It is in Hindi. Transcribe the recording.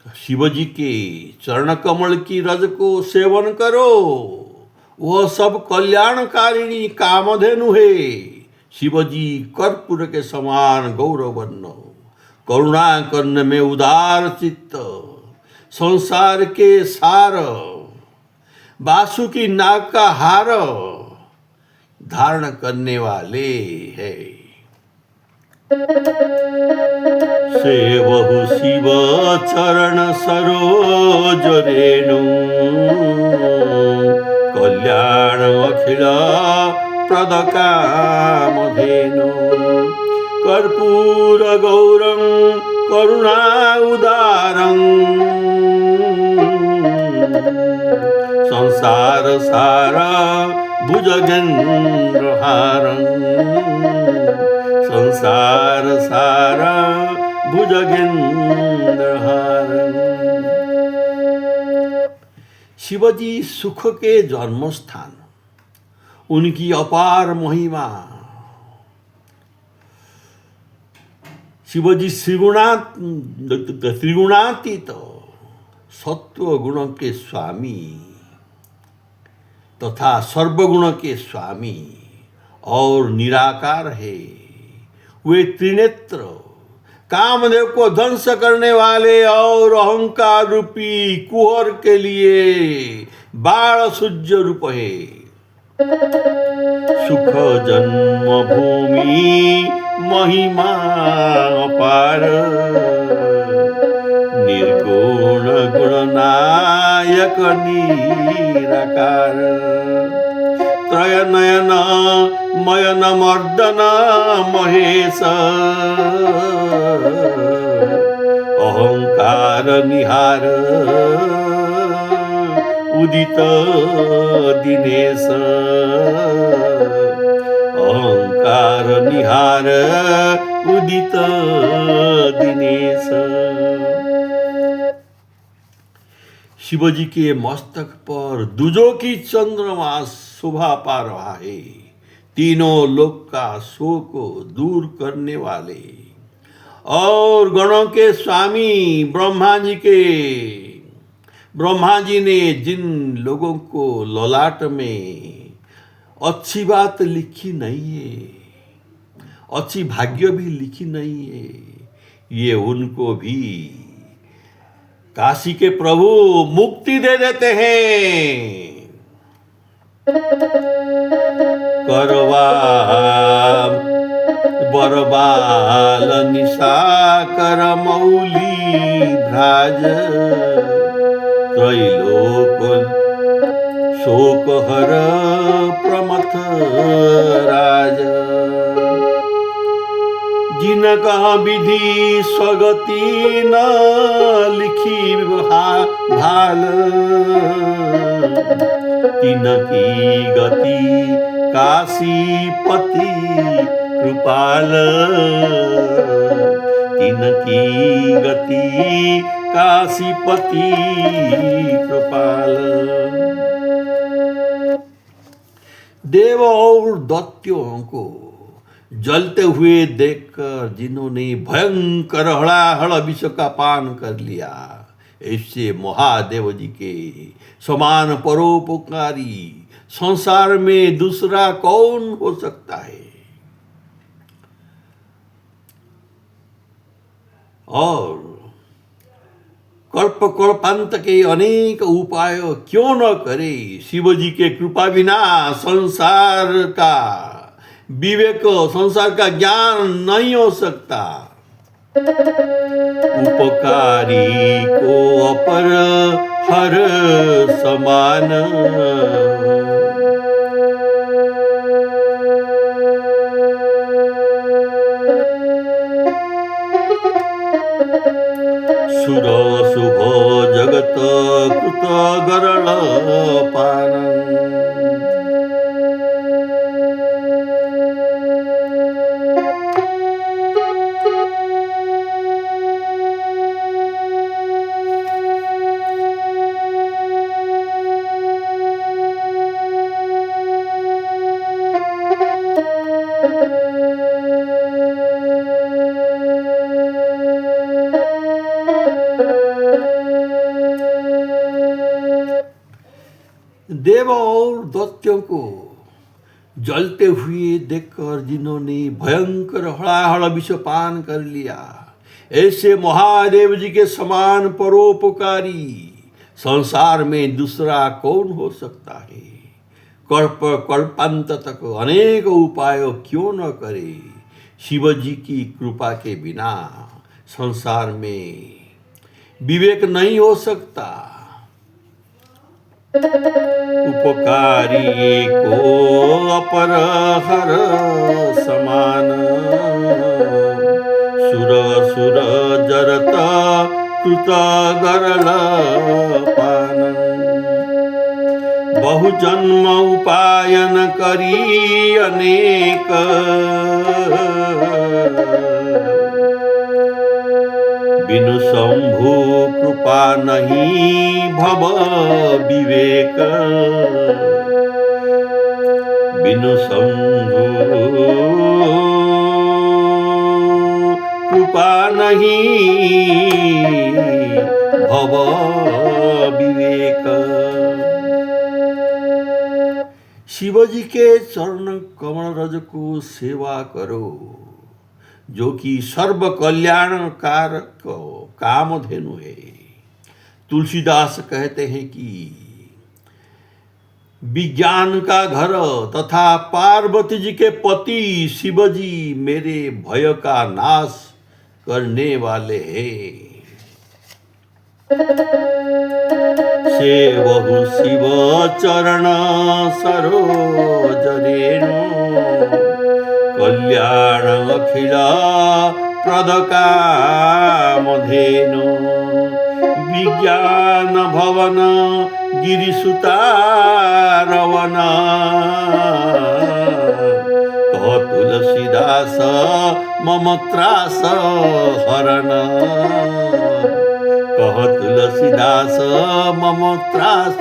शिव जी के चरण कमल की रज को सेवन करो, वह सब कल्याणकारिणी कामधेनु है। शिव जी कर्पूर के समान गौरवर्ण, करुणा करने में उदार चित्त, संसार के सार, बासुकी नाग का हार धारण करने वाले है। सेवहु शिव चरण सरोज रेणु, कल्याण अखिल प्रद कामधेनु। कर्पूर गौरं करुणा उदारं, संसार सार भुजगेन्द्रहारं, संसार सार भुजगेन्द्रहारं। शिवजी सुख के जन्म स्थान, उनकी अपार महिमा। शिवजी त्रिगुणातीत सत्व गुण के स्वामी तथा सर्वगुण के स्वामी और निराकार है। वे त्रिनेत्र, कामदेव को ध्वंस करने वाले और अहंकार रूपी कुहर के लिए बाण सूर्य रूप है। सुख जन्मभूमि महिमा अपार, निर्गुण गुणनायक निराकार। त्रय नयन मयन मर्दन महेश, अहंकार निहार उदित दिनेश, अहंकार निहार उदित दिनेश। शिवजी के मस्तक पर दुजों की चंद्रमा शोभा पा रहा है। तीनों लोक का शोक दूर करने वाले और गणों के स्वामी ब्रह्मा जी ने जिन लोगों को ललाट में अच्छी बात लिखी नहीं है, अच्छी भाग्य भी लिखी नहीं है, ये उनको भी काशी के प्रभु मुक्ति दे देते हैं। करवा बरबाल निशाकर मौली भ्राज, त्रैलोक शोकहर प्रमथ राज। जिनका विधि स्वगति न लिखी भाल, तिनकी गति काशीपति कृपाल, तिनकी गति काशीपति कृपाल। देव और दैत्यों को जलते हुए देखकर जिन्होंने भयंकर हड़ाहड़ विष का पान कर लिया, ऐसे महादेव जी के समान परोपकारी संसार में दूसरा कौन हो सकता है। और कल्प कल्पांत के अनेक उपाय क्यों न करे, शिव जी के कृपा बिना संसार का विवेक, संसार का ज्ञान नहीं हो सकता। उपकारी को अपर हर समान, सुर शुभ जगत कृत गरल पान। देव और दैत्यों को जलते हुए देखकर जिन्होंने भयंकर हड़ाहड़ विषपान कर लिया, ऐसे महादेव जी के समान परोपकारी संसार में दूसरा कौन हो सकता है। कल्प कल्पांत तक अनेक उपाय क्यों न करे, शिव जी की कृपा के बिना संसार में विवेक नहीं हो सकता। उपकारी को अपर हर समान, सुर सुर जरत कृत गरल पान। बहु जन्म उपायन करी अनेक, बिनु शंभु कृपा नहीं भव विवेक। बिनु शंभु कृपा नहीं भव विवेक। शिवजी के चरण कमल रज को सेवा करो, जो कि सर्व कल्याण कारक कामधेनु है। तुलसीदास कहते हैं कि विज्ञान का घर तथा पार्वती जी के पति शिवजी मेरे भय का नाश करने वाले हैं। से बहु शिव चरण सरोज रेणु, कल्याण अखिल प्रद कामधेनु। विज्ञान भवन गिरिसुता रवन, कह तुलसीदास मम त्रास हरण। कह तुलसीदास मम त्रास